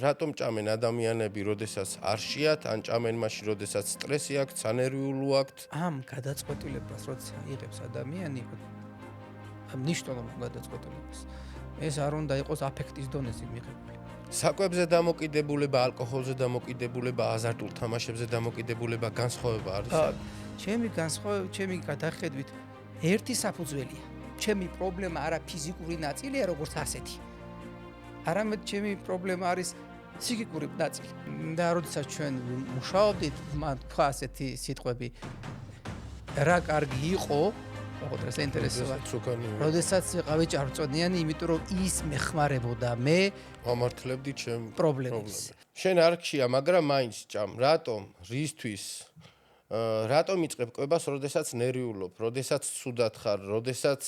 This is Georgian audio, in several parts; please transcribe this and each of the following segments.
რატომ ჭამენ ადამიანები, როდესაც არ შეათ, ან ჭამენ მაშინ, როდესაც სტრესი აქვთ, სანერვიულო აქვთ? ამ გადაწყვეტილებას, როცა იღებს ადამიანი, მნიშვნელოვან გადაწყვეტილებას. ეს არ უნდა იყოს აფექტის დონეზე მიღებული. საკვებზე დამოკიდებულება, ალკოჰოლზე დამოკიდებულება, აზარტულ თამაშებზე დამოკიდებულება, განსხვავება არის? ჩემი გადახედვით ერთი საფუძველია. ჩემი პრობლემა არა ფიზიკური ნაწილია, როგორც ასეთი. არამედ ჩემი პრობლემა არის ფსიქიკური ნაწილი. და როდესაც ჩვენ მუშაობდით, მან თქვა ასეთი სიტყვები, რა კარგი იყო, ოღონდ ეს ინტერესია. როდესაც ვიყავი ჭარბწონიანი, იმიტომ რომ ის მეხმარებოდა მე ამართლებდი ჩემ პრობლემებს. შენ არ გშია, მაგრამ მაინც ჭამ. რატომ? რისთვის? რატომ იწყებ კვებას, როდესაც ნერვიულობ, როდესაც ცუდად ხარ, როდესაც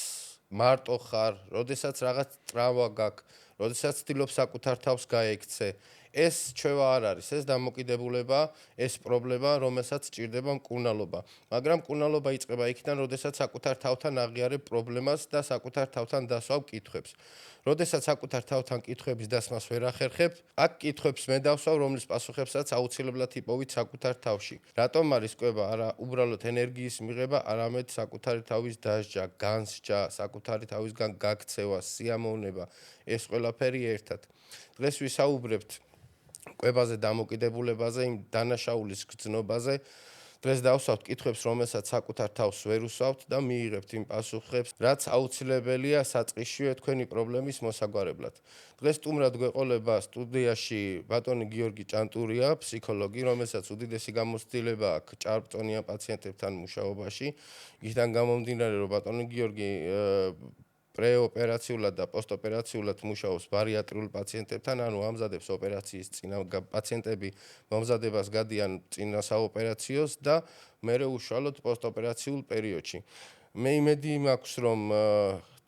მარტო ხარ, როდესაც რაღაც ტრავმა გაქვს, როდესაც ცდილობ საკუთარ თავს გაექცე. ეს ჩვევა არ არის, ეს დამოკიდებულება, ეს პრობლემა, რომელსაც სჭირდება მკურნალობა. მაგრამ მკურნალობა იწყება იქიდან, როდესაც საკუთარ თავთან აღიარებ პრობლემას და საკუთარ თავთან დასვავ კითხვებს. როდესაც საკუთარ თავთან კითხვების დასმას ვერ ახერხებ, აქ კითხვებს მე დავსვავ, რომლის პასუხებსაც აუცილებლად იპოვით საკუთარ თავში. რატომ არის კვება? არა უბრალოდ ენერგიის მიღება, არამედ საკუთარი თავის დასჯა, განსჯა, საკუთარი თავისგან გაქცევა, სიამოვნება, ეს ყველაფერი ერთად. დღეს ვისაუბრებთ კვებაზე, დამოკიდებულებაზე, იმ დანაშაულის გრძნობაზე. დღეს დავსვავთ კითხვებს, რომელსაც საკუთარ თავს ვერ უსვავთ და მიიღებთ იმ პასუხებს, რაც აუცილებელია საწყისშივე თქვენი პრობლემის მოსაგვარებლად. დღეს სტუმრად გვეყოლება სტუდიაში ბატონი გიორგი ჭანტურია, ფსიქოლოგი, რომელსაც უდიდესი გამოცდილება აქვს ჭარბწონიან პაციენტებთან მუშაობაში. იქიდან გამომდინარე, რომ ბატონი გიორგი პრეოპერაციულად და პოსტოპერაციულად მუშაობს ბარიატრიულ პაციენტებთან, ანუ ამზადებს ოპერაციის წინა პაციენტები მომზადებას გადიან წინა საოპერაციოს და მერე უშუალოდ პოსტოპერაციულ პერიოდში. მე იმედი მაქვს, რომ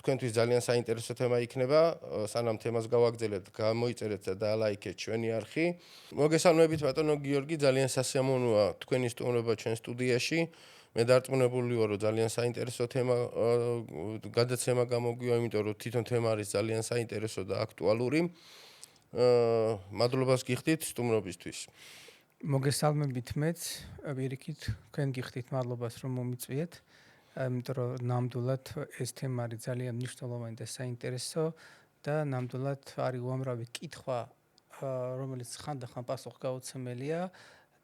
თქვენთვის ძალიან საინტერესო თემა იქნება, სანამ თემას გავაგრძელებთ, გამოიწერეთ და დაალაიქეთ ჩვენი არხი. მოგესალმებით ბატონო გიორგი, ძალიან სასიამოვნოა თქვენი სტუმრობა ჩვენ სტუდიაში. მე დარწმუნებული ვარ, რომ ძალიან საინტერესო თემა გადაცემა გამოგვივა, იმიტომ რომ თვითონ თემა არის ძალიან საინტერესო და აქტუალური. მადლობას გიხდით სტუმრობისთვის. მოგესალმებით მეც, ვირიქით, თქვენ გიხდით მადლობას რომ მომიწვიეთ. იმიტომ რომ ნამდვილად ეს თემა არის ძალიან მნიშვნელოვანი და საინტერესო და ნამდვილად არის უამრავი კითხვა, რომელიც ხანდახან პასუხ გაუცემელია.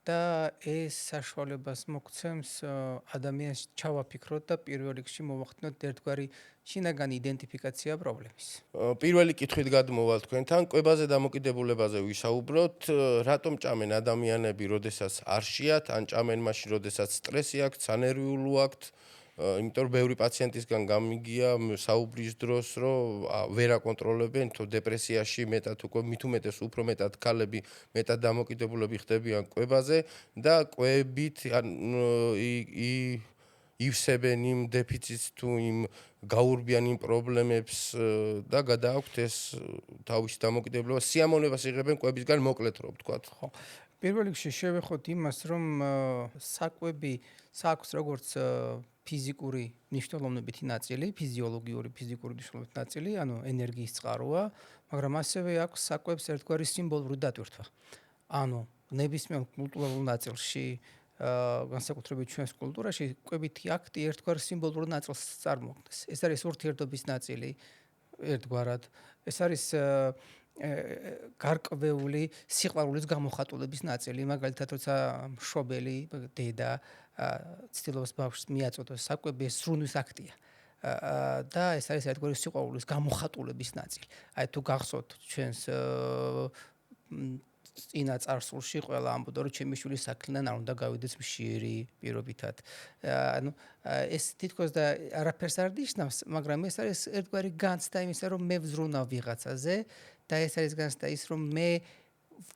და ეს საშუალებას მოგცემს ადამიანს ჩავაფიქროთ და პირველ რიგში მოვახდინოთ ერთგვარი შინაგანი იდენტიფიკაცია პრობლემის. პირველი კითხვით გადმოვალ თქვენთან, კვებაზე დამოკიდებულებაზე ვისაუბროთ. რატომ ჭამენ ადამიანები, როდესაც არ შეათ, ან ჭამენ მაშინ, როდესაც სტრესი აქვთ, სანერვიულო აქვთ? იმიტომ რომ ბევრი პაციენტისგან გამიგია საუბრის დროს, რომ ვერ აკონტროლებენ, თუ დეპრესიაში მეტად უკვე მით უმეტეს უფრო მეტად ქალები მეტად დამოკიდებულები ხდებიან კვებაზე და კვებით ივსებენ იმ დეფიციტს თუ იმ გაურბიან იმ პრობლემებს და გადააქვთ ეს თავისი დამოკიდებულება, სიამოვნებას იღებენ კვებისგან, მოკლედ რომ ვთქვათ. ხო. პირველ რიგში შევეხოთ იმას, რომ საკვები საქვს როგორც ფიზიკური მნიშვნელოვნებითი ნაწილი, ფიზიოლოგიური ფიზიკური მნიშვნელობითი ნაწილი, ანუ ენერგიის წყაროა, მაგრამ ასევე აქვს საკვებს ერთგვარი სიმბოლური დატვირთვა. ანუ ნებისმიერ კულტურულ ნაწილში, განსაკუთრებით ჩვენს კულტურაში, კვებითი აქტი ერთგვარ სიმბოლურ ნაწილს წარმოადგენს. ეს არის ურთიერთობის ნაწილი ერთგვარად. ეს არის გარკვეული სიყვარულის გამოხატულების ნაწილი, მაგალითად, როცა მშობელი დედა ცდილობს ბავშვს მიაწოდოს საკვები, ეს ზრუნვის აქტია. და ეს არის ერთგვარი სიყვარულის გამოხატულების ნაწილი. აი თუ გახსოვთ ჩვენს წინა წარსულში ყველა ამბობდა, რომ ჩემი შვილი საქმიდან არ უნდა გავიდეს მშიერი პირობითად. ანუ ეს თითქოს და არაფერს არ ნიშნავს, მაგრამ ეს არის ერთგვარი განცდა იმისა, რომ მე ვზრუნავ ვიღაცაზე და ეს არის განცდა ის, რომ მე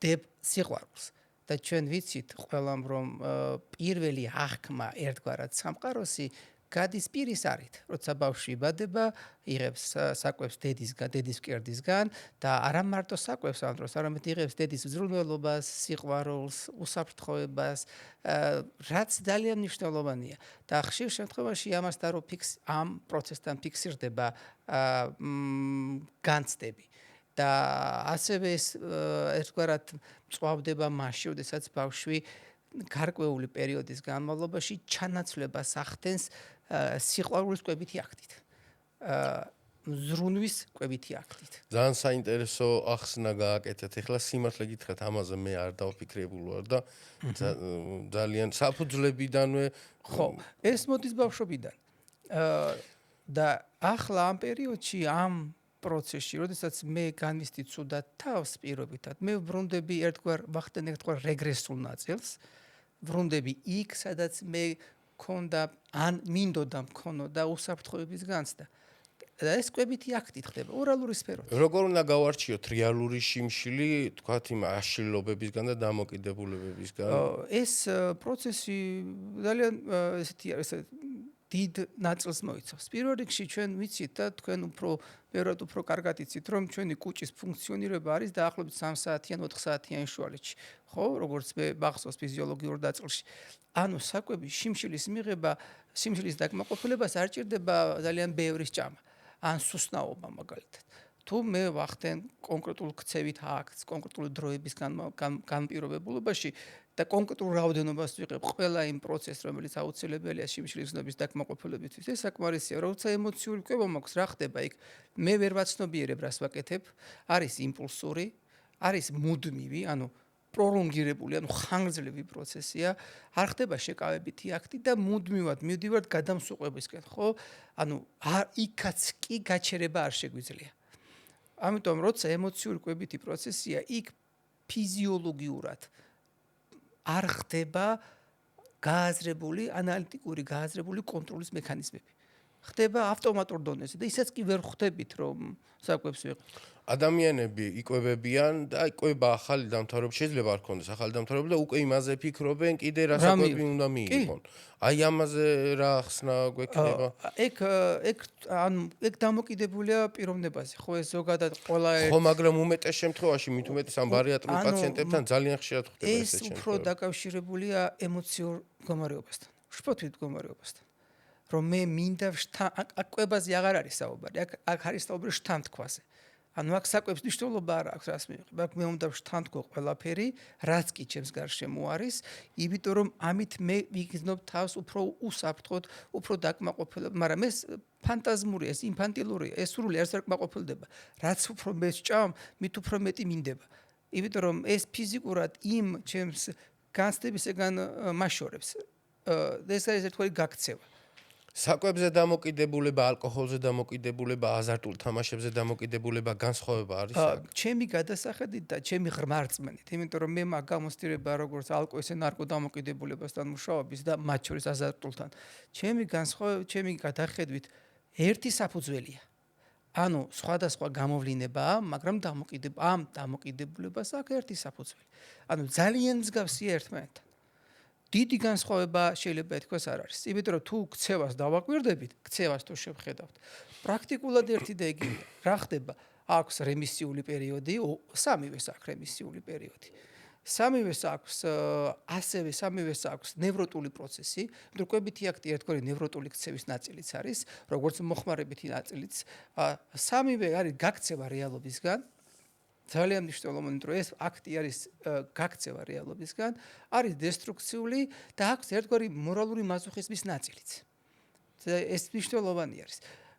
ვდებ სიყვარულს. და ჩვენ ვიცით ყველამ, რომ პირველი აღქმა ერთგვარად სამყაროსი გადის პირის არით. როცა ბავშვი იბადება, იღებს საკვებს დედის მკერდისგან და არა მარტო საკვებს ამ დროს, არამედ იღებს დედის მზრუნველობას, სიყვარულს, უსაფრთხოებას, რაც ძალიან მნიშვნელოვანია. და ხშირ შემთხვევაში ამასთან რომ ამ პროცესთან ფიქსირდება განცდები. და ასევე ეს ერთგვარად წვავდება მასში, როდესაც ბავშვი გარკვეული პერიოდის განმავლობაში ჩანაცვლებას ახდენს სიყვარულის კვებითი აქტით. ზრუნვის კვებითი აქტით. ძალიან საინტერესო ახსნა გააკეთეთ. ეხლა სიმართლე გითხრათ, ამაზე მე არ დავფიქრებული ვარ და ძალიან საფუძვლებიდანვე ხო, ეს მოდის ბავშვობიდან. და ახლა ამ პერიოდში ამ პროცესში, როდესაც მე განვისდი ცუდად თავს პირობითად, მე ვრუნდები ერთგვარ რეგრესულ ნაწილს, ვრუნდები იქ, სადაც მე მქონდა ან მინდოდა მქონოდა უსაფრთხოების განცდა. და ეს კვებითი აქტით ხდება ორალური სფეროთი. როგორ უნდა გავარჩიოთ რეალური შიმშილი, თქვათ იმ აშლილობებისგან და დამოკიდებულებებისგან? ეს პროცესი ძალიან ესეთი არის, დიდ ნაწილს მოიცავს. პირველ რიგში ჩვენ ვიცით და თქვენ უფრო კარგად იცით, რომ ჩვენი კუჭის ფუნქციონირება არის დაახლოებით 3 საათიან 4 საათიან შუალედში. ხო, როგორც მე მახსოვს ფიზიოლოგიურ დაწილში. ანუ საკვების შიმშილის მიღება, შიმშილის დაკმაყოფილებას არ ჭირდება ძალიან ბევრი სჭამა. ან სუსნაობა მაგალითად. თუ მე ვახდენ კონკრეტულ ქცევით აქტს, კონკრეტული დროების განპირობებულობაში და კონკრეტულ რაოდენობას ვიღებ ყველა იმ პროცესს, რომელიც აუცილებელია შიმშილის გზნობის დაკმაყოფილებისთვის, ეს საკმარისია. როცა ემოციური კვება მაქვს, რა ხდება იქ? მე ვერ ვაცნობიერებ, რას ვაკეთებ. არის იმპულსური, არის მუდმივი, ანუ პროლონგირებული, ანუ ხანგრძლივი პროცესია, არ ხდება შეკავებითი აქტი და მუდმივად მივდივართ გადამსუყვებისკენ, ხო? ანუ იქაც კი გაჩერება არ შეგვიძლია. ამიტომ როცა ემოციური კვებითი პროცესია, იქ ფიზიოლოგიურად არ ხდება გააზრებული, ანალიტიკური გააზრებული კონტროლის მექანიზმები. ხდება ავტომატურ დონეზე და ისაც კი ვერ ხვდებით, რომ საკვებს ვიყავ. ადამიანები იკვებებიან და იკვება ახალი დამთავრება, შეიძლება არ ქონდეს ახალი დამთავრება და უკვე იმაზე ფიქრობენ, კიდე რა საკვები უნდა მიიღონ. აი ამაზე რა ახსნა გვექნება? ეგ დამოკიდებულია პიროვნებაზე, ხო ეს ზოგადად ყველა ხო, მაგრამ უმეტეს შემთხვევაში, მით უმეტეს ამ ბარიატრულ პაციენტებთან ძალიან ხშირად ხდება ეს ესეთი უფრო დაკავშირებულია ემოციურ მდგომარეობასთან, შფოთვით მდგომარეობასთან. რომ მე მინდა აქ კვებაზე აღარ არის საუბარი, აქ არის საუბარი შთანთქვაზე. ანუ აქ საკვებს მნიშვნელობა არ აქვს, რას მივიღებ. აქ მე უნდა შთანთქო ყველაფერი, რაც კი ჩემს გარშემო არის, იმიტომ რომ ამით მე ვიგრძნობ თავს უფრო უსაფრთხოდ, უფრო დაკმაყოფილებ, მაგრამ ეს ფანტაზმურია, ეს ინფანტილურია, ეს სრული არც არ კმაყოფილდება. რაც უფრო მე სჭამ, მით უფრო მეტი მინდება. იმიტომ რომ ეს ფიზიკურად იმ ჩემს განცდებისგან მაშორებს. ეს არის ერთგვარი გაქცევა. საკვებზე დამოკიდებულება, ალკოჰოლზე დამოკიდებულება, აზარტულ თამაშებზე დამოკიდებულება განსხვავება არის აქ? ჩემი გადასახედით და ჩემი ღრმა რწმენით, იმიტომ რომ მე მაგ გამოსტირება როგორც ალკო ესე ნარკო დამოკიდებულებასთან მუშაობის და მათ შორის აზარტულთან. ჩემი გადახედვით ერთი საფუძველია. ანუ სხვადასხვა გამოვლინებაა, მაგრამ ამ დამოკიდებულებას აქვს ერთი საფუძველი. ანუ ძალიან მსგავსია ერთმანეთთან. დიდი განსხვავება შეიძლება ითქვას არ არის. იმიტომ რომ თუ ქცევას დავაკვირდებით, ქცევას თუ შევხედავთ, პრაქტიკულად ერთი და იგივეა. რა ხდება? აქვს რემისიული პერიოდი, სამივეს აქვს რემისიული პერიოდი. სამივეს აქვს ნევროტული პროცესი, იმიტომ რომ კვებითი აქტი ერთგვარი ნევროტული ქცევის ნაწილიც არის, როგორც მოხმარებითი ნაწილიც. სამივე არის გაქცევა რეალობისგან. ძალიან მნიშვნელოვანი, რომ ეს აქტი არის გაქცევა რეალობისგან, არის დესტრუქციული და აქვს ერთგვარი მორალური მაზოხიზმის ნაწილიც. ეს მნიშვნელოვანი არის.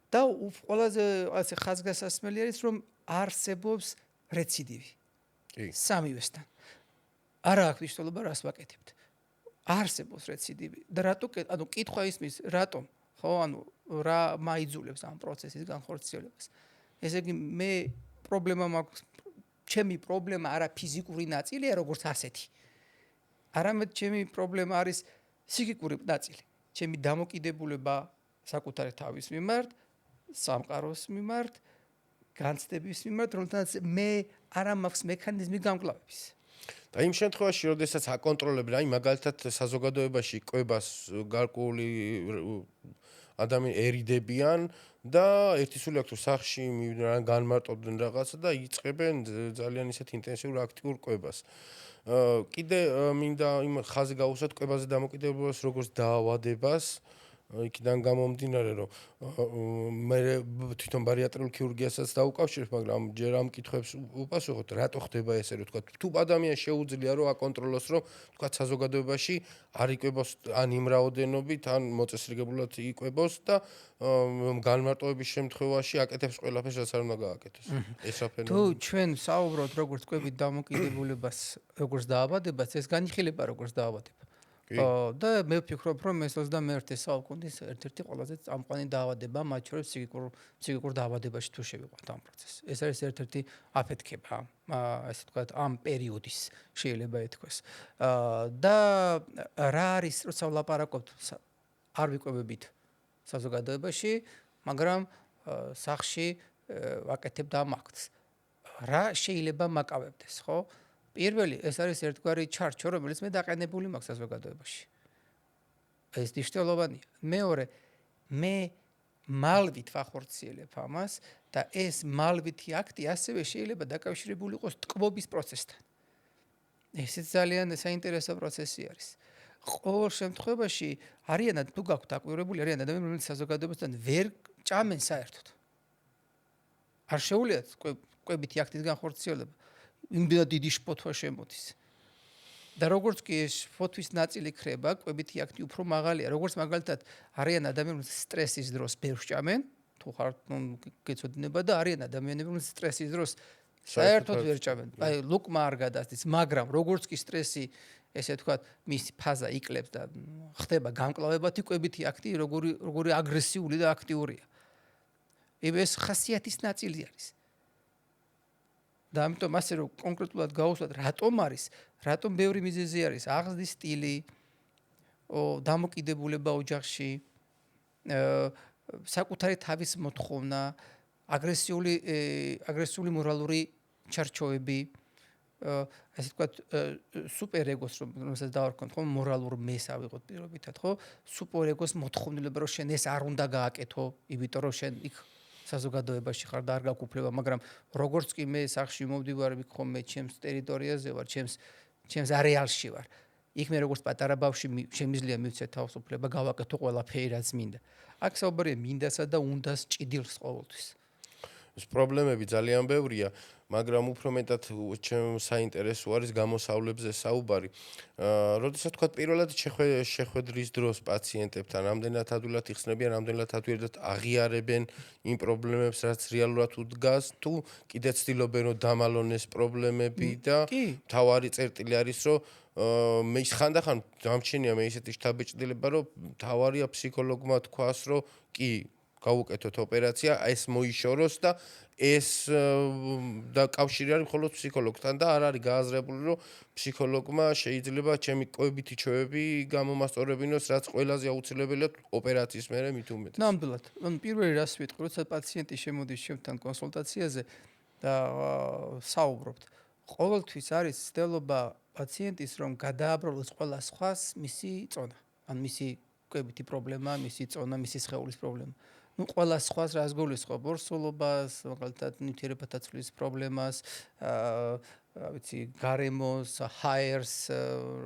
და ყველაზე ასე ხაზგასასმელი არის, რომ არსებობს რეციდივი. სამივესთან. არა აქვს მნიშვნელობა, რას ვაკეთებთ. არსებობს რეციდივი. და ანუ კითხვა ისმის, რატომ? ხო, ანუ რა მაიძულებს ამ პროცესის განხორციელებას. ესე იგი მე პრობლემა მაქვს ჩემი პრობლემა არა ფიზიკური ნაწილია, როგორც ასეთი. არამედ ჩემი პრობლემა არის ფსიქიკური ნაწილი. ჩემი დამოკიდებულება საკუთარი თავის მიმართ, სამყაროს მიმართ, განცდების მიმართ, რომელთაც მე არ მაქვს მექანიზმი გამკლავების. და იმ შემთხვევაში, როდესაც აკონტროლებენ, აი მაგალითად საზოგადოებაში კვებას გარკვეული ადამიანი ერიდებიან და ერთი სული აქვს სახში მივიდნენ განმარტობდნენ რაღაცა და იწყებენ ძალიან ისეთ ინტენსიურ აქტიურ კვებას. კიდე მინდა იმ ხაზი გავუსვათ კვებაზე დამოკიდებულებას როგორც დაავადებას იქიდან გამომდინარე, რომ მე თვითონ ბარიატრიულ ქირურგიასაც დაუკავშირებ, მაგრამ ჯერ ამ კითხვებს უპასუხოთ, რატო ხდება ესე, რომ თქვა, თუ ადამიანს შეუძლია რომ აკონტროლოს, რომ თქვა საზოგადოებაში არ იკვებოს ან იმ რაოდენობით, ან მოწესრიგებულად იკვებოს და განმარტოების შემთხვევაში აკეთებს ყველაფერს, რაც არ უნდა გააკეთოს. ეს რა თუ ფენომენია? ჩვენ საუბრობთ როგორც კვებით დამოკიდებულებას, როგორც დაავადებას, ეს განიხილება როგორც დაავადება. და მე ვფიქრობ, რომ ეს 21 საუკუნის ერთ-ერთი ყველაზე წამყვანი დაავადება, მათ შორის ფსიქიკურ დაავადებაში თუ შევიყვანთ ამ პროცესს. ეს არის ერთ-ერთი აფეთქება, ასე ვთქვათ, ამ პერიოდის შეიძლება ითქვას. და რა არის, როცა ვლაპარაკობთ, არ ვიკვებებით საზოგადოებაში, მაგრამ სახლში ვაკეთებთ ამ აქტს. რა შეიძლება მაკავებდეს, ხო? პირველი, ეს არის ერთგვარი ჩარჩო, რომელიც მე დაყენებული მაქვს საზოგადოებაში. ეს მნიშვნელოვანია. მეორე, მე მალვით ვახორციელებ ამას და ეს მალვითი აქტი ასევე შეიძლება დაკავშირებული იყოს ტკბობის პროცესთან. ესეც ძალიან საინტერესო პროცესი არის. ყოველ შემთხვევაში არიანად თუ გაქვთ აკვირვებული არიან ადამიანები, რომლებიც საზოგადოებასთან ვერ ჭამენ საერთოდ. არ შეუძლიათ კვებითი აქტის განხორციელება. იმდენად დიდი შფოთვა შემოდის. და როგორც კი ეს შფოთვის ნაწილი ხდება, კვებითი აქტი უფრო მაღალია. როგორც მაგალითად არიან ადამიანები სტრესის დროს ბევრ ჭამენ, თუ ხართ გეცოდინება და არიან ადამიანები რომლებიც სტრესის დროს საერთოდ ვერ ჭამენ. აი ლუკმა არ გადასდის, მაგრამ როგორც კი სტრესი, ესე ვთქვათ, მისი ფაზა იკლებს და ხდება გამკლავებათი კვებითი აქტი, როგორი აგრესიული და აქტიურია. ეს ხასიათის ნაწილი არის. და ამიტომ ასე რომ კონკრეტულად გავუსვათ რატომ არის, რატომ ბევრი მიზეზი არის, აღზრდის სტილი, დამოკიდებულება ოჯახში, საკუთარი თავის მოთხოვნა, აგრესიული მორალური ჩარჩოები, ასე ვთქვათ, სუპერეგოს რომელსაც დავარქვათ, ხო, მორალურ მეს ავიღოთ პირობითად, ხო? სუპერეგოს მოთხოვნილება, რომ შენ ეს არ უნდა გააკეთო, იმიტომ რომ შენ იქ საზოგადოებაში ხარ და არ გაქვს უფლება, მაგრამ როგორც კი მე სახში მომდივარ, ვიქხომ მე ჩემს ტერიტორიაზე ვარ, ჩემს არეალში ვარ. იქ მე როგორც პატარა ბავშვი შემიძლია მივცე თავისუფლება, გავაკეთო ყველაფერი რაც მინდა. აქ საუბარია მინდასა და უნდას ჭიდილს ყოველთვის. ეს პრობლემები ძალიან ბევრია, მაგრამ უფრო მეტად ჩემ საინტერესო არის გამოსავლებზე საუბარი. როდესაც თქვა პირველად შეხვედრის დროს პაციენტებთან რამდენად ადვილად იხსნებიან, რამდენად ადვილად აღიარებენ იმ პრობლემებს, რაც რეალურად უდგას, თუ კიდე ცდილობენ რომ დამალონ ეს პრობლემები და თავარი წერტილი არის, რომ მე ხანდახან დამჩენია მე ისეთი შთაბეჭდილება, რომ თავარია ფსიქოლოგმა თქვას, რომ კი გავუკეთოთ ოპერაცია, ეს მოიშოროს და ეს და კავშირი არის მხოლოდ ფსიქოლოგთან და არ არის გააზრებული, რომ ფსიქოლოგმა შეიძლება ჩემი კვებითი ჩვევები გამომასწორებინოს, რაც ყველაზე აუცილებელია ოპერაციის მერე მით უმეტეს. ნამდვილად. ანუ პირველი რას ვიტყვი, როცა პაციენტი შემოდის ჩემთან კონსულტაციაზე და საუბრობთ, ყოველთვის არის ცდილობა პაციენტის რომ გადააბრალოს ყველა სხვას მისი წონა, ან მისი კვებითი პრობლემა, მისი წონა, მისი სხეულის პრობლემა. ყველა სხვას რას გულისხმობ, ორსულობას, მაგალითად ნივთიერებათა ცვლის პრობლემას, ვიცი, გარემოს, ჰაერს,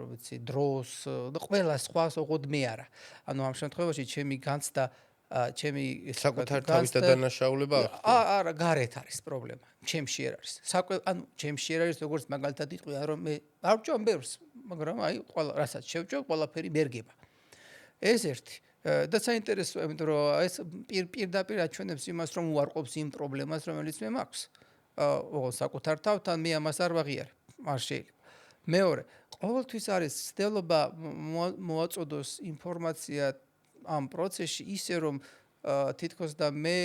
ვიცი, დროს და ყველა სხვას ოღონდ მე არა. ანუ ამ შემთხვევაში ჩემი განცდა, ჩემი საკუთარ თავის დანაშაულება არა, გარეთ არის პრობლემა. ჩემში არ არის. ანუ ჩემში არ არის, როგორც მაგალითად იტყვიან, რომ მე არ ვჭამ ბევრს, მაგრამ აი, ყველა რასაც შევჭამ, ყველაფერი მერგება. ეს ერთი და საინტერესოა, იმიტომ რომ ეს პირდაპირ აჩვენებს იმას, რომ უარყოფს იმ პრობლემას, რომელიც მე მაქვს. საკუთარ თავთან მე ამას არ ვაღიარებ, არ შეიძლება. მეორე, ყოველთვის არის ცდილობა მოაწოდოს ინფორმაცია ამ პროცესში ისე, რომ თითქოს და მე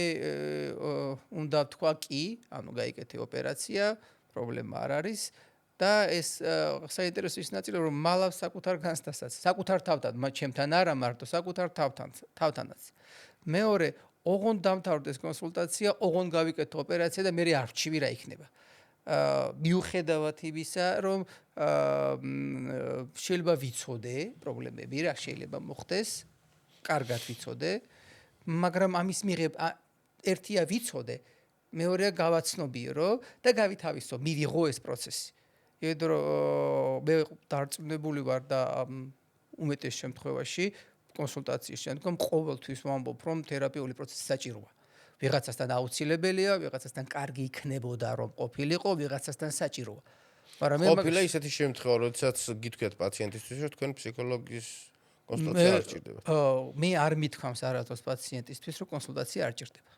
უნდა ვთქვა კი, ანუ გაიკეთე ოპერაცია, პრობლემა არ არის. და ეს საინტერესო ის ნაწილი რომ მალავს საკუთარ განცდასაც, საკუთარ თავთან, ჩემთან არა მარტო, საკუთარ თავთანაც. მეორე, ოღონდ დამთავრდეს კონსულტაცია, ოღონდ გავიკეთო ოპერაცია და მე არჩივი რა იქნება. მიუხედავად იმისა, რომ შეიძლება ვიცოდე პრობლემები, რა შეიძლება მოხდეს, კარგად ვიცოდე, მაგრამ ამის მიღება ერთია ვიცოდე, მეორეა გავაცნობიერო და გავითავისო, მივიღო ეს პროცესი. მე დარწმუნებული ვარ და უმეტეს შემთხვევაში კონსულტაციის შემდგომ ყოველთვის ვამბობ, რომ თერაპიული პროცესი საჭიროა. ვიღაცასთან აუცილებელია, ვიღაცასთან კარგი იქნებოდა რომ ყოფილიყო, ვიღაცასთან საჭიროა. მაგრამ მე ყოფილა ისეთი შემთხვევა, როდესაც გითქვიათ პაციენტისთვის, რომ თქვენ ფსიქოლოგის კონსულტაცია არ ჭირდება. მე არ მithქვამს არასდროს პაციენტისთვის, რომ კონსულტაცია არ ჭირდება.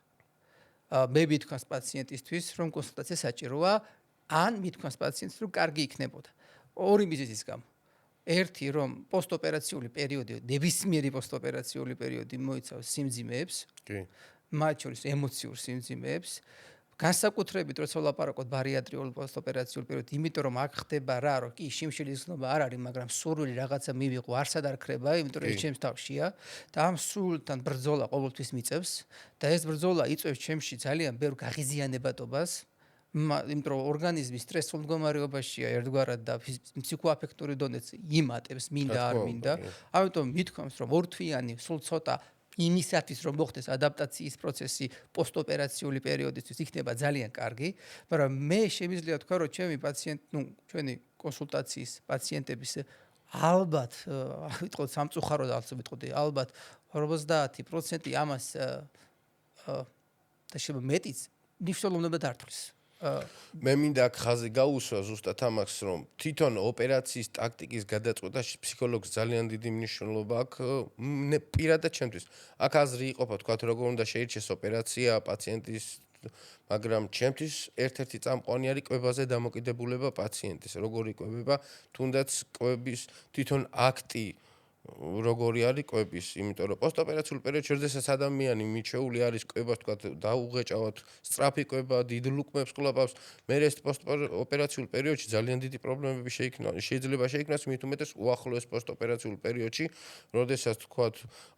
მე მithქვამს პაციენტისთვის, რომ კონსულტაცია საჭიროა, ან მithქვამს პაციენტს, რომ კარგი იქნებოდა. ორი მიზეზის გამო. ერთი, რომ პოსტოპერაციული პერიოდი, ნებისმიერი პოსტოპერაციული პერიოდი მოიცავს სიმძიმეებს, კი. მათ შორის ემოციურ სიმძიმეებს, განსაკუთრებით როცა ვლაპარაკობთ ბარიატრიულ პოსტოპერაციულ პერიოდში, იმიტომ რომ აქ ხდება რა, რომ კი შიმშილის გზნობა არ არის, მაგრამ სურვილი რაღაცა მივიღო, არსად არ ხდება, იმიტომ რომ ეს ჩემს თავშია და ამ სულთან ბრძოლა ყოველთვის მიწევს და ეს ბრძოლა იწვევს ჩემში ძალიან ბევრ გაღიზიანებადობას, იმიტომ რომ ორგანიზმი სტრესულ მდგომარეობაშია ერთგვარად და ფსიქოაფექტური დონეც იმატებს, მინდა არ მინდა. ამიტომ მithქვამს, რომ ორთვიანი სულ ცოტა იმისათვის რომ მოხდეს ადაპტაციის პროცესი პოსტოპერაციული პერიოდისთვის იქნება ძალიან კარგი, მაგრამ მე შემიძლია თქვა რომ ჩვენი კონსულტაციის პაციენტების ალბათ ვიტყოდ სამწუხაროდ ვიტყოდი ალბათ 50% ამას და შეიძლება მეტიც ნიშნულობრივად ართვლის. მე მინდა აქ ხაზი გაუსვა ზუსტად ამას, რომ თვითონ ოპერაციის ტაქტიკის გადაწყვეტაში ფსიქოლოგს ძალიან დიდი მნიშვნელობა აქვს, პირადად ჩემთვის. აქ აზრი იყოფა, თქვა როგორ უნდა შეირჩეს ოპერაცია პაციენტის, მაგრამ ჩემთვის ერთ-ერთი წამყვანი არის კვებაზე დამოკიდებულება პაციენტის, როგორი კვებება, თუნდაც კვების თვითონ აქტი როგორი არის კვების, იმიტომ რომ პოსტოპერაციულ პერიოდში შესაძლოა ადამიანი მიჩეული არის კვებას, თქვა დაუღეჭავთ, სწრაფი კვება, დიდ ლუკმებს ყლაპავს, მე ეს პოსტოპერაციულ პერიოდში ძალიან დიდი პრობლემები შეიძლება შეიქმნას, მით უმეტეს უახლოეს პოსტოპერაციულ პერიოდში, როდესაც თქვა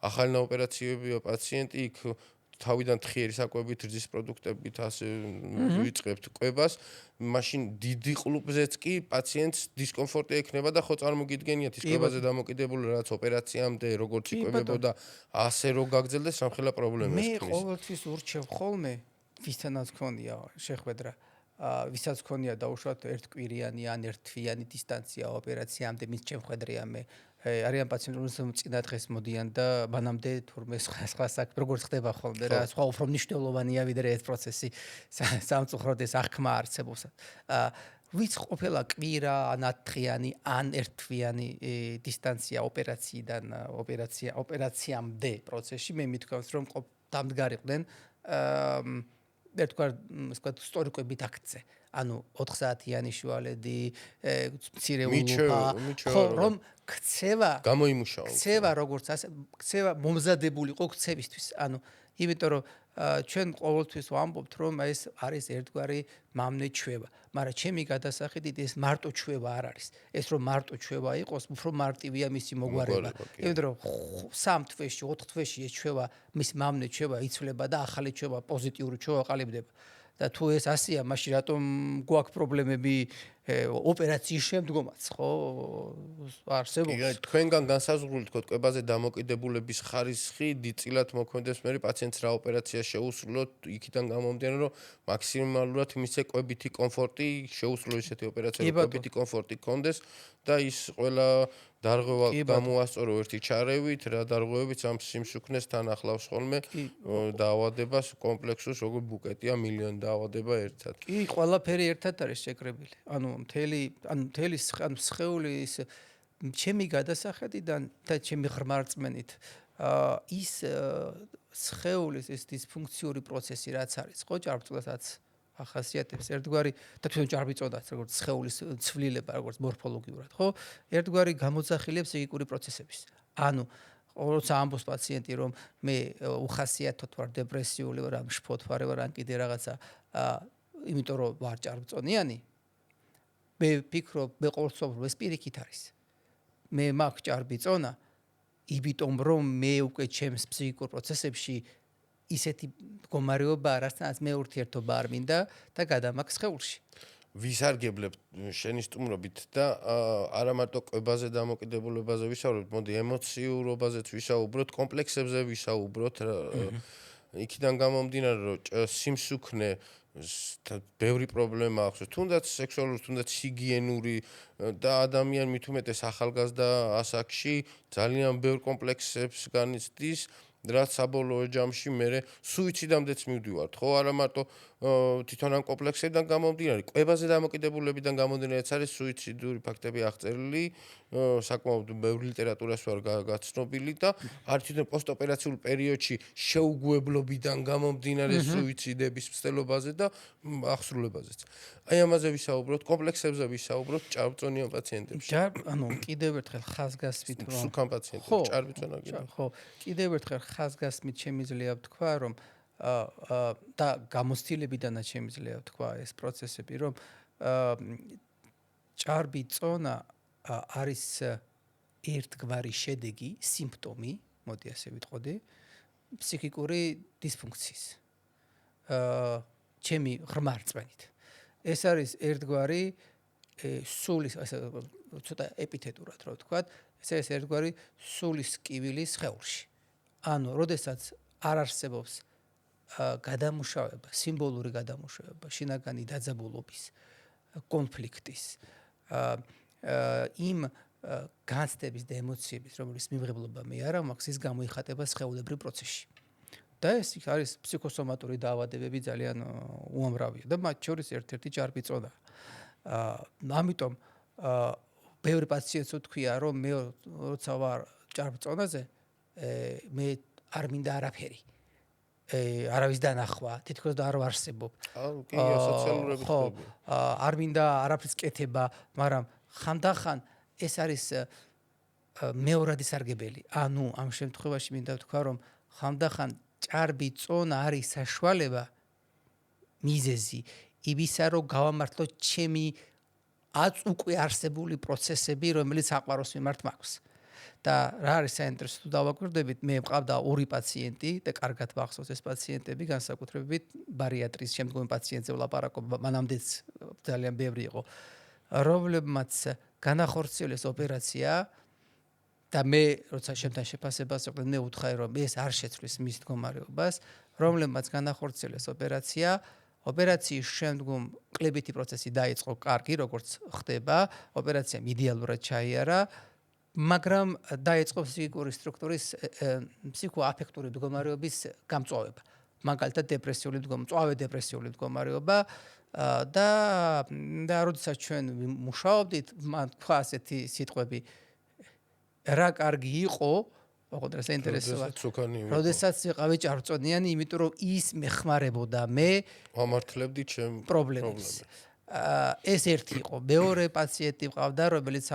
ახალი ოპერაციებია პაციენტი იქ თავიდან თხიერი საკვებით, რძის პროდუქტებით ასე ვიწყებთ კვებას, მაშინ დიდი ყლუპზეც კი პაციენტს დისკომფორტი ექნება და ხო წარმოგიდგენიათ ის კვებაზე დამოკიდებული რაც ოპერაციამდე როგორც იკვებებოდა, ასე რო გაგრძელდეს სამხელა პრობლემებს ქნის. მე ყოველთვის ურჩევ ხოლმე, ვისთანაც ქონია შეხვედრა, ვისაც ქონია დაუშვათ ერთკვირიანი ან ერთთვიანი დისტანცია ოპერაციამდე, მის შემხედრია მე არიან პაციენტები, რომელსაც წინა დღეს მოდიან და მანამდე თურმე სხვა საქმე როგორც ხდება ხოლმე რა, სხვა უფრო მნიშვნელოვანია ვიდრე ეს პროცესი სამწუხაროდ ეს აღქმა არსებობს. ვიც ყოფილა კვირა ან 10 დღიანი ან ერთთვიანი დისტანცია ოპერაციიდან ოპერაციამდე პროცესში მე მithქვამს რომ დამდგარიყვნენ ერთგვარ ისტორიკებით აქცე. ანუ 4 საათიანი შუალედი, მცირე ულუფა, ხო რომ ქცევა გამოიმუშაო. ქცევა როგორც ასე, ქცევა მომზადებული იყო ქცევისთვის. ანუ იმიტომ რომ ჩვენ ყოველთვის ვამბობთ რომ ეს არის ერთგვარი მამნე ჩვევა, მაგრამ ჩემი გადასახედით ეს მარტო ჩვევა არ არის. ეს რომ მარტო ჩვევა იყოს, უფრო მარტივია მისი მოგვარება. იმიტომ რომ 3 თვეში, 4 თვეში ეს ჩვევა, მის მამნე ჩვევა იცვლება და ახალი ჩვევა, პოზიტიური ჩვევა ყალიბდება. და თუ ეს ასია, მაშინ რატომ გვაქვს პრობლემები ოპერაციის შემდგომაც, ხო? არსებობს. თქვენგან განსაზღვრული თქო კვებაზე დამოკიდებულების ხარისხი დიდწილად მოქმედებს მე პაციენტს რა ოპერაცია შეუსრულოთ, იქიდან გამომდინარე რომ მაქსიმალურად მისცე კვებითი კომფორტი შეუსრულო ისეთი ოპერაცია, რომ კვებითი კომფორტი გქონდეს და ის ყველა დარღვევა გამოასწორო ერთი ჩარევით, რა დარღვევებიც ამ სიმსუქნეს თან ახლავს ხოლმე დაავადებას კომპლექსურს, როგორ ბუკეტია მილიონი დაავადება ერთად. კი, ყველაფერი ერთად არის შეკრებილი. ანუ მთელი სხეულის ჩემი გადასახედიდან და ჩემი ღრმა რწმენით ის სხეულის ეს დისფუნქციური პროცესი რაც არის, ხო, ჭარბწონასაც ახასიათებს ერთგვარი და თვითონ ჭარბწონაც როგორც სხეულის ცვლილება, როგორც მორფოლოგიურად, ხო? ერთგვარი გამოძახილებს ფსიქიკური პროცესების. ანუ როცა ამბობს პაციენტი რომ მე უხასიათოდ ვარ დეპრესიული ვარ, ამ შფოთვარე ვარ, ან კიდე რაღაცა, იმიტომ რომ ვარ ჭარბწონიანი, მე ვფიქრობ, მე ყოველწლიურად ეს პირიქით არის. მე მაქვს ჭარბი წონა, იმიტომ რომ მე უკვე ჩემს ფსიქიკურ პროცესებში ისეთი მდგომარეობა არასთანაც მე ურთიერთობა არ მინდა და გადამაქვს სხეულში. ვისარგებლებთ შენი სტუმრობით და არა მარტო კვებაზე დამოკიდებულებაზე ვისაუბრებთ, მოდი ემოციურობაზეც ვისაუბროთ, კომპლექსებზე ვისაუბროთ. იქიდან გამომდინარე, რომ სიმსუქნე ბევრი პრობლემა აქვს, თუნდაც სექსუალური, თუნდაც ჰიგიენური და ადამიანი მით უმეტეს ახალგაზრდა ასაკში ძალიან ბევრ კომპლექსებს განიცდის, რაც საბოლოო ჯამში მე სუიციდამდეც მივდივართ, ხო, არა მარტო თვითონ ამ კომპლექსებიდან გამომდინარე, კვებაზე დამოკიდებულებიდან გამომდინარეც არის სუიციდური ფაქტები აღწერილი, საკმაოდ ბევრ ლიტერატურას ვარ გაცნობილი და არის თვითონ პოსტოპერაციულ პერიოდში შეუგუებლობიდან გამომდინარე სუიციდების მცდელობაზე და აღსრულებაზეც. აი ამაზე ვისაუბროთ, კომპლექსებზე ვისაუბროთ ჭარბწონიან პაციენტებში. ანუ კიდევ ერთხელ ხაზგასმით რომ სულკან პაციენტებში ჭარბწონა კიდევ. ხო, კიდევ ერთხელ ხაზგასმით შემიძლია ვთქვა, რომ და გამოცდილებიდანაც შემიძლია ვთქვა ეს პროცესები, რომ ჭარბი წონა არის ერთგვარი შედეგი, სიმპტომი, მოდი ასე ვიტყოდი, ფსიქიკური დისფუნქციის. ჩემი ღრმა რწმენით. ეს არის ერთგვარი სულის, ასე ცოტა ეპითეტურად რა ვთქვათ, ეს არის ერთგვარი სულის კივილის სხეულში. ანუ, როდესაც არ არსებობს გადამუშავება, სიმბოლური გადამუშავება, შინაგანი დაძაბულობის, კონფლიქტის, იმ განცდების და ემოციების, რომელიც მიმღებლობა მე არ მაქვს, ის გამოიხატება სხეულებრივ პროცესში. და ეს არის ფსიქოსომატური დაავადებები ძალიან უამრავია და მათ შორის ერთ-ერთი ჭარბი წონა. ამიტომ ბევრი პაციენტს ვთქვია, რომ მე როცა ვარ ჭარბ წონაზე, მე არ მინდა არაფერი. არავის დანახვა, თითქოს და არ ვარსებობ. კი, სოციალურები ხდება. არ მინდა არაფრის კეთება, მაგრამ ხანდახან ეს არის მეორადი სარგებელი. ანუ ამ შემთხვევაში მინდა ვთქვა, რომ ხანდახან ჭარბი წონა არის საშუალება მიზეზი იმისა, რომ გავამართლოთ ჩემი უკვე არსებული პროცესები, რომელიც საყვაროს მიმართ მაქვს. და რა არის საინტერესო, თუ დავაკვირდებით, მე მყავდა ორი პაციენტი და კარგად მახსოვს ეს პაციენტები, განსაკუთრებით ბარიატრის შემდგომი პაციენტზე ვლაპარაკობ, მანამდეც ძალიან ბევრი იყო, რომლებმაც განახორციელეს ოპერაცია და მე როცა შემთან შეფასებას ვიყავ, მე ვუთხარი, რომ ეს არ შეცვლის მის მდგომარეობას, რომლებმაც განახორციელეს ოპერაცია, ოპერაციის შემდგომ კლებითი პროცესი დაიწყო კარგი, როგორც ხდება, ოპერაციამ იდეალურად ჩაიარა, მაგრამ დაიწყო ფსიქიკური სტრუქტურის ფსიქოაფექტური მდგომარეობის გამწვავება. მაგალითად დეპრესიული მდგომარეობა და როდესაც ჩვენ მუშაობდით, მან თქვა ასეთი სიტყვები, რა კარგი იყო, ოღონდ რა საინტერესოა. როდესაც ვიყავი ჭარბწონიანი, იმიტომ რომ ის მეხმარებოდა მე ვამართლებდი ჩემ პრობლემებს. ეს ერთი იყო. მეორე პაციენტი მყავდა, რომელიც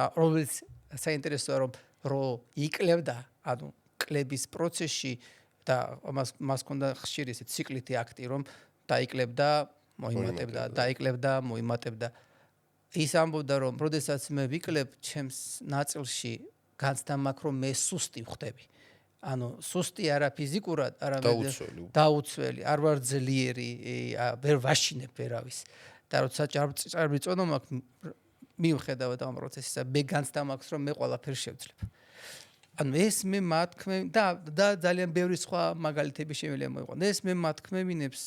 საინტერესოა რომ იქლებდა, ანუ კლების პროცესში და მას ჰქონდა ხშირი ესეთი ციკლითი აქტი, რომ დაიკლებდა, მოიმატებდა. ის ამბობდა, რომ როდესაც მე ვიკლებ, ჩემს ნაწილში განცდა მაქვს, რომ მე სუსტი ვხდები. ანუ სუსტი არა ფიზიკურად, არამედ დაუცველი, არ ვარ ძლიერი, ვერ ვაშინებ ვერავის. და როცა ჭარბი წონა მაქვს, მიუხედავად ამ პროცესისა, მე განცდა მაქვს, რომ მე ყველაფერს შევძლებ. ანუ ეს მე მათქმე და ძალიან ბევრი სხვა მაგალითები შემიძლია მოიყვანო. ეს მე მათქმევინებს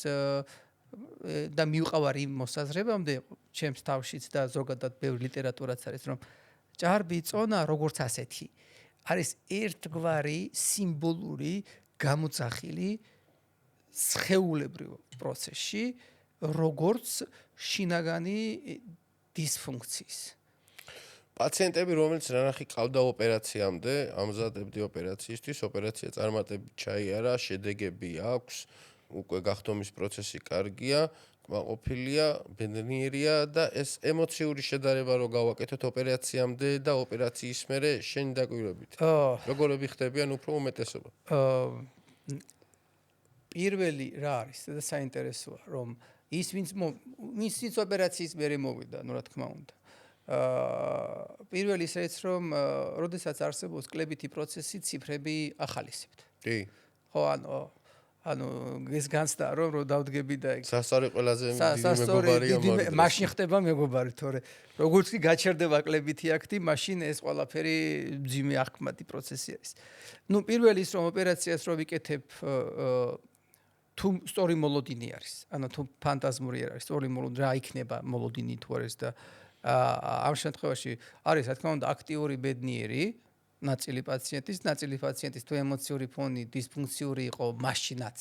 და მივყავარ იმ მოსაზრებამდე, ჩემს თავშიც და ზოგადად ბევრი ლიტერატურაც არის, რომ ჭარბი წონა როგორც ასეთი არის ერთგვარი სიმბოლური გამოძახილი სხეულებრივ პროცესში, როგორც შინაგანი დისფუნქციის. პაციენტები, რომელიც რანახი ყავდა ოპერაციამდე, ამზადებდი ოპერაციისთვის, ოპერაცია წარმატებით ჩაიარა, შედეგები აქვს, უკვე გახდომის პროცესი კარგია, კმაყოფილია, ბედნიერია და ეს ემოციური შედარება რო გავაკეთოთ ოპერაციამდე და ოპერაციის მერე შენი დაკვირვებით. როგორები ხდებიან უფრო უმეტესობა? პირველი რა არის და საინტერესოა, რომ ის ვინც ოპერაციის მერე მოვიდა, რა თქმა უნდა. პირველი ისეც რომ როდესაც არსებობს კლებითი პროცესი, ციფრები ახალისებთ. კი. ხო, ანუ ეს განცდა რომ დავდგები და სასწორი ყველაზე დიდი მეგობარია მაგ. მაშინ ხდება მეგობარი, თორე როგორც კი გაჩერდება კლებითი აქტი, მაშინ ეს ყველაფერი ძიმე აღქმადი პროცესი არის. პირველი ის რომ ოპერაციას რო ვიკეთებ თუ სწორი მოლოდინი არის, ანუ თუ ფანტაზმური არის, სწორი მოლოდინი რა იქნება მოლოდინი თუ არის და ამ შემთხვევაში არის რა თქმა უნდა აქტიური ბედნიერი ნაწილი პაციენტის თუ ემოციური ფონი დისფუნქციური იყო მაშინაც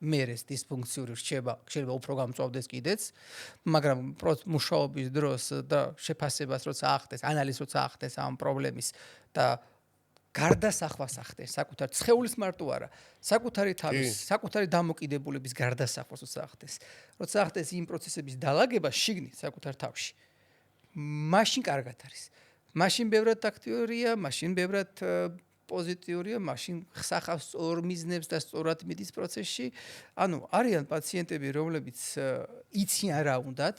მერეს დისფუნქციური შეიძლება უფრო გამწვავდეს კიდეც, მაგრამ მუშაობის დროს და შეფასებას როცა ახდენს, ანალიზს როცა ახდენს ამ პრობლემის და გარდასახვას ახდენს, საკუთარ ცხეულის მარტო არა, საკუთარი თავის, საკუთარი დამოკიდებულების გარდასახვას როცა ახდენს, როცა ახდენს იმ პროცესების დალაგება შიგნით საკუთარ თავში. მაშინ კარგად არის. მაშინ ბევრად აქტიურია, მაშინ ბევრად პოზიტიურია, მაშინ ხსახავს სწორ მიზნებს და სწორად მიდის პროცესში. ანუ არიან პაციენტები, რომლებიც იციან რა უნდათ,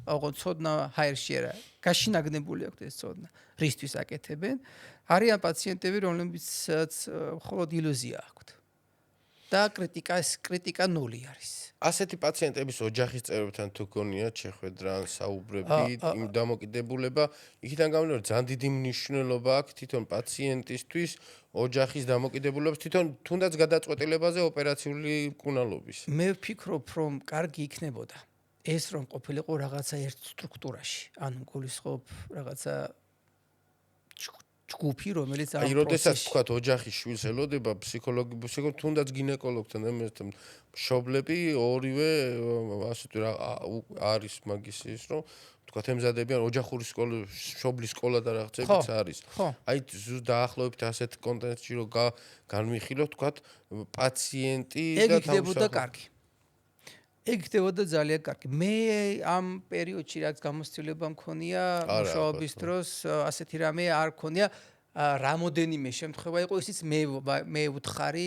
ოღონდ ცოდნა ჰაერში არა, გაშინაგდებული აქვთ ეს ცოდნა, რისთვის აკეთებენ. არიან პაციენტები, რომლებიცაც მხოლოდ ილუზია აქვთ. და კრიტიკა ნული არის. ასეთი პაციენტების ოჯახის წევრებთან თუ გონიათ შეხვედრა ან საუბრები, იმ დამოკიდებულება, იქიდან გამომდინარე, ძალიან დიდი მნიშვნელობა აქვს თვითონ პაციენტისთვის, ოჯახის დამოკიდებულებას, თვითონ თუნდაც გადაწყვეტილებაზე ოპერაციული მკურნალობის. მე ვფიქრობ, რომ კარგი იქნებოდა ეს რომ ყოფილიყო რაღაცა ერთ სტრუქტურაში, ანუ გულისხმობ რაღაცა ჯგუფი, რომელიც ამ პროცესში. როდესაც თქვათ ოჯახის შვილს ელოდება ფსიქოლოგი, თუნდაც გინეკოლოგთან ამასთან მშობლები ორივე ასეთი რა არის მაგის ის რომ თქვათ ემზადებიან ოჯახური მშობლის სკოლა და რაღაცებიც არის. აი ზუსტ დაახლოებით ასეთ კონტექსტში რომ განვიხილოთ თქვათ პაციენტი და იქნებოდა კარგი. ეგ ხდებოდა ძალიან კარგი. მე ამ პერიოდში რაც გამოცდილება მქონია მუშაობის დროს ასეთი რამე არ მქონია. რამოდენიმე შემთხვევა იყო, ისიც მე ვუთხარი,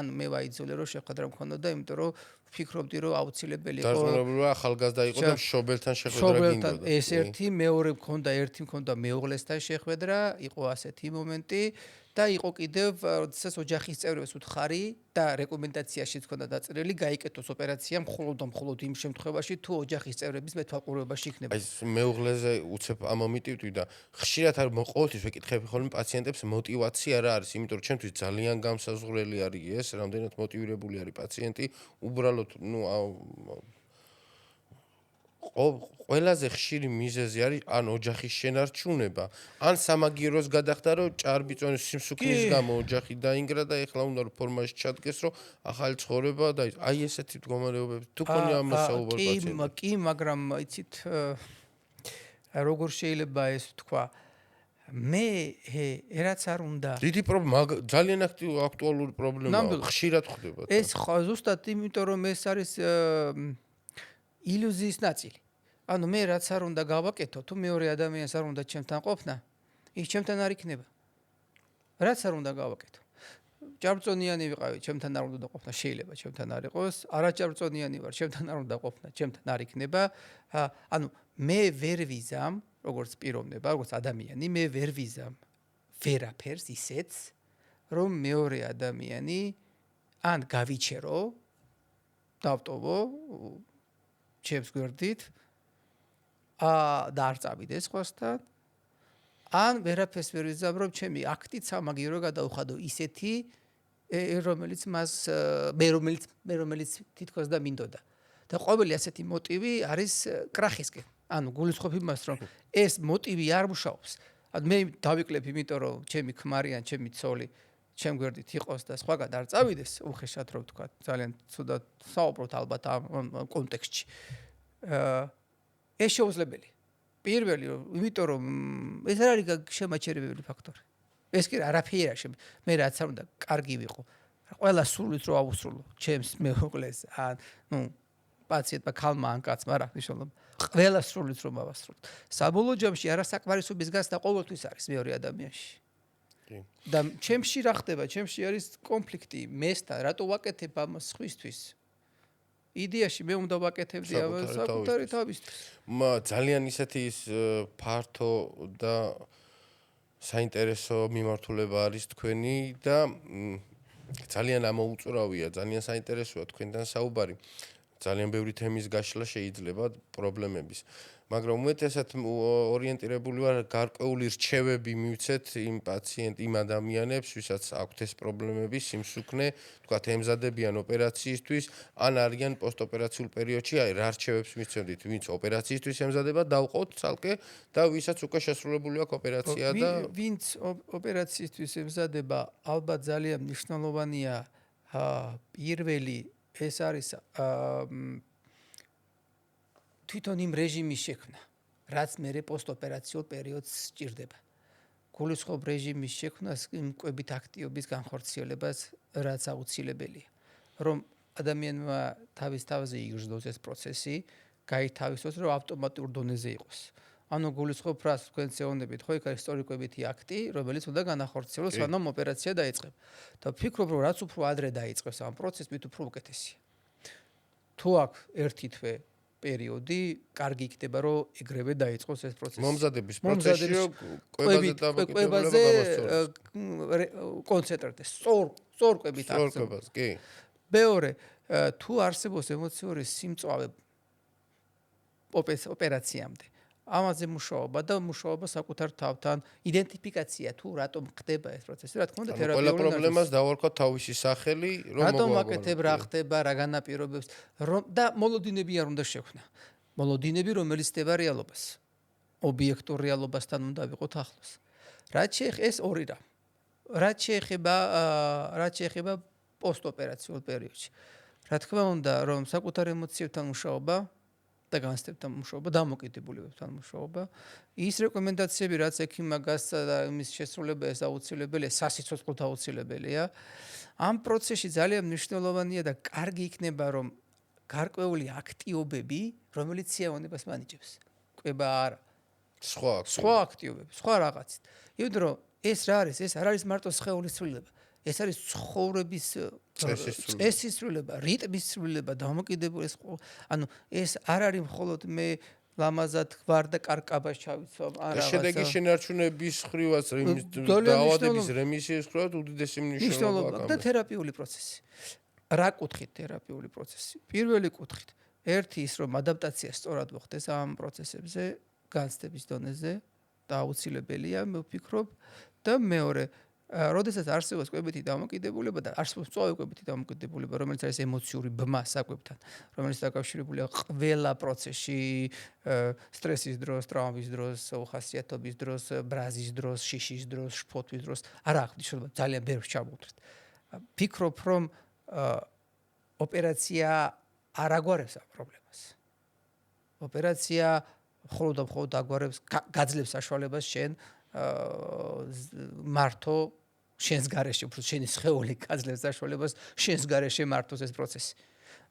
ანუ მე ვაიძულე რომ შეხვედრა მქონოდა, იმიტომ რომ ვფიქრობდი რომ აუცილებელი იყო. დარწმუნებული ახალგაზრდა იყო და მშობელთან შეხვედრა გინდოდა. ეს ერთი, მეორე მქონდა მეუღლესთან შეხვედრა, იყო ასეთი მომენტი. და იყო კიდევ, როდესაც ოჯახის წევრებს უთხარი და რეკომენდაციაში თქონდა დაწერილი, გაიკეთოს ოპერაცია მხოლოდ იმ შემთხვევაში, თუ ოჯახის წევრების მეთვალყურებაში იქნება. აი მეუღლეზე უცებ ამომიტივდი და ხშირად არ ყოველთვის ვეკითხები ხოლმე პაციენტებს мотиваცია რა არის, იმიტომ რომ ჩემთვის ძალიან გამსაზღვრელი არის ეს, რამდენად მოტივირებული არის პაციენტი, უბრალოდ, ყველაზე ხშირი მიზეზი არის ან ოჯახის შენარჩუნება, ან სამაგიეროს გადახდა, რომ ჭარბიწონის სიმსუქნის გამო ოჯახი დაინგრა და ეხლა უნდა რომ ფორმაში ჩადგეს, რომ ახალი ცხოვრება და აი ესეთი მდგომარეობები თუ ქონია ამას საუბარ პაციენტს. კი, მაგრამ იცით როგორ შეიძლება ეს ვთქვა, მე რაც არ უნდა. დიდი პრობლემა, ძალიან აქტუალური პრობლემაა, ხშირად ხდება. ეს ზუსტად იმიტომ რომ ეს არის ილუზიის ნაწილი. ანუ მე რაც არ უნდა გავაკეთო, თუ მეორე ადამიანს არ უნდა ჩემთან ყოფნა, ის ჩემთან არ იქნება. რაც არ უნდა გავაკეთო. ჭარბწონიანი ვიყავი, ჩემთან არ უნდა ყოფნა, შეიძლება ჩემთან არ იყოს, არაჭარბწონიანი ვარ, ჩემთან არ უნდა ყოფნა, ჩემთან არ იქნება. ანუ მე ვერ ვიზამ, როგორც პიროვნება, როგორც ადამიანი, მე ვერ ვიზამ ვერაფერს ისეც, რომ მეორე ადამიანი ან გავიჩერო, დავტოვო ჩემს გვერდით და არ წავიდეს სხვასთან, ან ვერაფერს ვერ ვიზამ, რომ ჩემი აქტით სამაგიერო გადაუხადო ისეთი, რომელიც რომელიც თითქოს და მინდოდა. და ყოველი ასეთი მოტივი არის კრახისკენ. ანუ გულისხმობ იმას, რომ ეს მოტივი არ მუშაობს. ანუ მე დავიკლებ, იმიტომ რომ ჩემი ქმარი ან ჩემი ცოლი ჩემ გვერდით იყოს და სხვაგან არ წავიდეს, უხეშად რომ ვთქვა, ძალიან ცუდად საუბრობთ ალბათ ამ კონტექსტში. ეს შეუძლებელია. პირველი, იმიტომ რომ ეს არ არის შემაჩერებელი ფაქტორი. ეს კი არაფერი არ მე რაც არ უნდა კარგი ვიყო. ყველა სრულით რო აუსრულო ჩემს მეუღლეს ან პაციენტმა ქალმა ან კაცმა რა მნიშვნელობა. ყველა სრულით რომ ავასრულოთ. საბოლოო ჯამში არასაკმარისობის გასდა ყოველთვის არის მეორე ადამიანში. და ჩემში რა ხდება? ჩემში არის კონფლიქტი მესთან, რატო ვაკეთებ ამას სხვისთვის? იდეაში მე უნდა ვაკეთებდი ამას საკუთარი თავისთვის. ძალიან ისეთი ფართო და საინტერესო მიმართულება არის თქვენი და ძალიან ამოუწურავია, ძალიან საინტერესოა თქვენთან საუბარი. ძალიან ბევრი თემის გაშლა შეიძლება პრობლემების. მაგრამ უმეტესად ორიენტირებული ვარ გარკვეული რჩევები მივცეთ იმ იმ ადამიანებს, ვისაც აქვთ ეს პრობლემები, სიმსუქნე, თქვათ, ემზადებიან ოპერაციისთვის, ან არიან პოსტოპერაციულ პერიოდში, აი რა რჩევებს მისცემდით, ვინც ოპერაციისთვის ემზადება, დავყოთ ცალკე და ვისაც უკვე შესრულებული აქვს ოპერაცია და ვინც ოპერაციისთვის ემზადება, ალბათ ძალიან მნიშვნელოვანია პირველი ეს არის თვითონ იმ რეჟიმის შექმნა, რაც მერე პოსტოპერაციულ პერიოდს სჭირდება. გულისხმობ რეჟიმის შექმნას იმ კვებით აქტივობის განხორციელებას, რაც აუცილებელია. რომ ადამიანმა თავის თავზე იგრძნოს ეს პროცესი, გაითავისოს, რომ ავტომატურ დონეზე იყოს. ანუ გულისხმობ რას თქვენ წეონებით, ხო, იქ არის ისტორიკებითი აქტი, რომელიც უნდა განახორციელოს, სანამ ოპერაცია დაიწყება. და ვფიქრობ, რომ რაც უფრო ადრე დაიწყებს ამ პროცესს, მით უფრო უკეთესია. თუ აქვს ერთი თვე პერიოდი, კარგი იქნება, რომ ეგრევე დაიწყოს ეს პროცესი. მომზადების პროცესში კვებაზე კვებაზე კონცენტრირდეს. სწორ კვებით აქცენტს, კი. მეორე, თუ არსებობს ემოციური სიმწვავე ოპერაციამდე, ამაზე მუშაობა და მუშაობა საკუთარ თავთან, იდენტიფიკაცია თუ რატომ ხდება ეს პროცესი, რა თქმა უნდა, თერაპიული ყველა პრობლემას დავარქვა თავისი სახელი, რომ რატომ აკეთებ, რა ხდება, რა განაპირობებს, და მოლოდინები არ უნდა შექმნა. მოლოდინები, რომელიც ხდება რეალობას. ობიექტურ რეალობასთან უნდა ვიყოთ ახლოს. რაც შეეხება ეს ორი რამ. რაც შეეხება პოსტოპერაციულ პერიოდში. რა თქმა უნდა, რომ საკუთარ ემოციებთან მუშაობა და განსხვავებთან მუშაობა, დამოკიდებულებებთან მუშაობა, ის რეკომენდაციები, რაც ექიმმა გასცა და იმის შესრულება ეს აუცილებელია, სასიცოცხლოდ აუცილებელია. ამ პროცესში ძალიან მნიშვნელოვანია და კარგი იქნება, რომ გარკვეული აქტიობები, რომელიც სიამოვნებას მანიჭებს. კვება არა. სხვა აქტიობები, სხვა რაღაცით. იმიტომ რომ ეს რა არის? ეს არ არის მარტო სხეულის ცვლილება. ეს არის ცხოვრების წესის ცვლილება, რიტმის ცვლილება, დამოკიდებული ანუ ეს არ არის მხოლოდ მე ლამაზად ვარ და კარკაბას ჩავიცვამ, არა. შედეგი შენარჩუნების ხრივაც, დაავადების რემისიის ხრივაც უდიდესი მნიშვნელობა აქვს. და თერაპიული პროცესი. რა კუთხით თერაპიული პროცესი? პირველი კუთხით, ერთი ის რომ ადაპტაცია სწორად მოხდეს ამ პროცესებზე, განცდების დონეზე და აუცილებელია, მე ვფიქრობ, და მეორე, როდესაც არსებობს კვებითი დამოკიდებულება და არსებობს მწვავე კვებითი დამოკიდებულება, რომელიც არის ემოციური ბმა საკვებთან, რომელიც დაკავშირებულია ყველა პროცესში, სტრესის დროს, ტრაუმის დროს, უხასიათობის დროს, ბრაზის დროს, შიშის დროს, შფოთვის დროს, არა აღნიშნულება, ძალიან ბევრს ჩამოვთვლით. ვფიქრობ, რომ ოპერაცია არ აგვარებს ამ პრობლემას. ოპერაცია მხოლოდ აგვარებს, გაძლევს საშუალებას შენ მართო შენს გარეშე, უფრო შენი სხეული გაძლევს საშუალებას შენს გარეშე მართოს ეს პროცესი.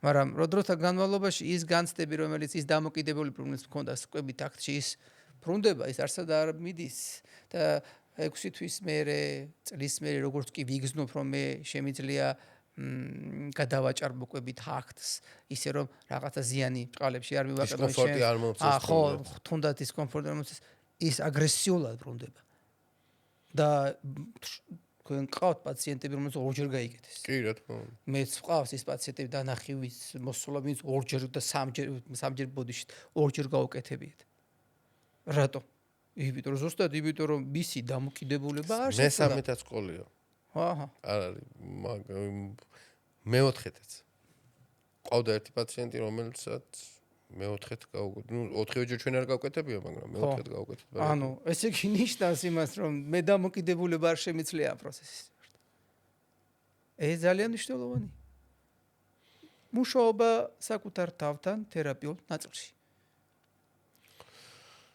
მაგრამ დროთა განმავლობაში ის განცდები, რომელიც ის დამოკიდებულება, რომელიც მქონდა კვებით აქტში, ის ბრუნდება, ის არსად არ მიდის და 6 თვის მერე, წლის მერე, როგორც კი ვიგზნობ, რომ მე შემიძლია გადავაჭარბო კვებით აქტს, ისე რომ რაღაცა ზიანი ბწყალებში არ მივაკეთო დისკომფორტი არ მომწონს. ხო, თუნდაც დისკომფორტი არ მომწონს, ის აგრესიულად ბრუნდება. და თქვენ ყავთ პაციენტები, რომელსაც ორჯერ გაიგეთეს. კი, რა თქმა უნდა. მეც ვყავს ის პაციენტები დანახივის მოსულა, ვინც ორჯერ და სამჯერ ბოდიში ორჯერ გაუკეთებიათ. რატო? იმიტომ რომ ზუსტად იმიტომ რომ მისი დამოკიდებულება არ შეცვლა. მესამედაც ყოლია. აჰა. არ არის, მეოთხეთაც. ყავდა ერთი პაციენტი, რომელსაც მეოთხეთ გაუკეთე. ნუ 4-ჯერ ჩვენ არ გავკეთებია, მაგრამ მეოთხეთ გავკეთეთ. ანუ ესე იგი ნიშნავს იმას, რომ მე დამოკიდებულება არ შემიძლია ამ პროცესის. ეს ძალიან მნიშვნელოვანია. მუშაობა საკუთარ თავთან თერაპიულ ნაწილში.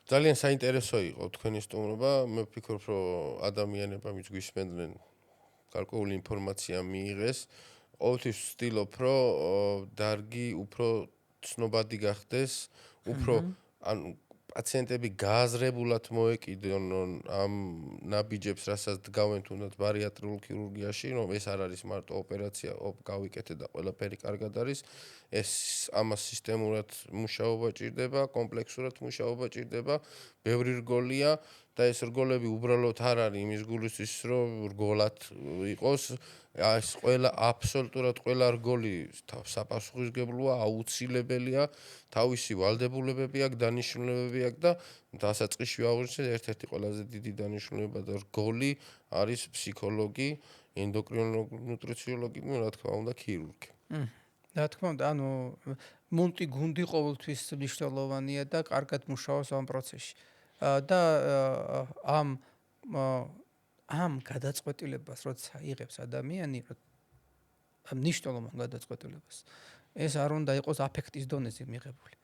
ძალიან საინტერესო იყო თქვენი სტუმრობა. მე ვფიქრობ, რომ ადამიანებმა ვინც გვისმენდნენ, გარკვეული ინფორმაცია მიიღეს. ყოველთვის ვცდილობ, რომ დარგი უფრო ცნობადი გახდეს, უფრო ანუ პაციენტები გააზრებულად მოეკიდონ ამ ნაბიჯებს, რასაც დგავენ თუნდაც ბარიატრიულ ქირურგიაში, რომ ეს არ არის მარტო ოპერაცია, გავიკეთე და ყველაფერი კარგად არის. ეს ამას სისტემურად მუშაობა ჭირდება, კომპლექსურად მუშაობა ჭირდება, ბევრი რგოლია და ეს რგოლები უბრალოდ არ არის იმის გულისთვის, რომ რგოლად იყოს, ეს ყველა აბსოლუტურად ყველა რგოლი საპასუხისმგებლოა, აუცილებელია, თავისი ვალდებულებები აქვს, დანიშნულებები აქვს და დასაწყისში ვაღვნიშნეთ, ერთ-ერთი ყველაზე დიდი დანიშნულება და რგოლი არის ფსიქოლოგი, ენდოკრინოლოგი, ნუტრიციოლოგი, ну, რა თქმა უნდა, ქირურგი. რა თქმა უნდა, ანუ მულტიგუნდი ყოველთვის მნიშვნელოვანია და კარგად მუშაობს ამ პროცესში. და ამ გადაწყვეტილებას, როცა იღებს ადამიანი, ამ მნიშვნელოვან გადაწყვეტილებას, ეს არ უნდა იყოს აფექტის დონეზე მიღებული.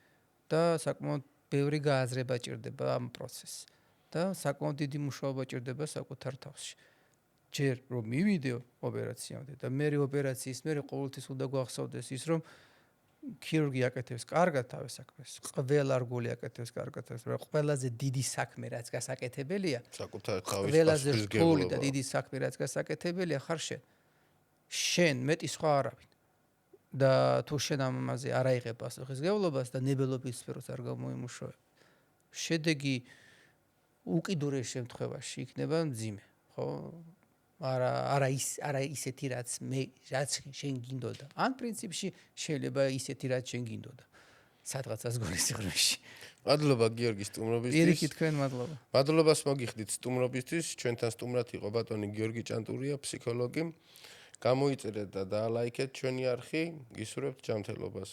და საკმაოდ ბევრი გააზრება ჭირდება ამ პროცესს. და საკმაოდ დიდი მუშაობა ჭირდება საკუთარ თავში. ჯერ რომ მივიდე ოპერაციამდე და მე ოპერაციის მერე ყოველთვის უნდა გვახსოვდეს ის, რომ ქირურგი აკეთებს კარგად თავის საქმეს, ყველა რგოლი აკეთებს კარგად თავის, მაგრამ ყველაზე დიდი საქმე რაც გასაკეთებელია, საკუთარ თავის ყველაზე რთული და პასუხისმგებლობა. დიდი საქმე რაც გასაკეთებელია ხარ შენ. შენ მეტი სხვა არავინ. და თუ შენ ამაზე არ აიღებ პასუხისმგებლობას და ნებელობის სფეროს არ გამოიმუშავებ, შედეგი უკიდურეს შემთხვევაში იქნება მძიმე, ხო? არა ისეთი რაც შენ გინდოდა. ან პრინციპში შეიძლება ისეთი რაც შენ გინდოდა. სადღაცას გოლის სიღრმეში. მადლობა გიორგი სტუმრობისთვის. პირიქით თქვენ მადლობა. მადლობას მოგიხდით სტუმრობისთვის. ჩვენთან სტუმრად იყო ბატონი გიორგი ჭანტურია, ფსიქოლოგი. გამოიწერეთ და დაალაიქეთ ჩვენი არხი. გისურვებთ ჯანმრთელობას.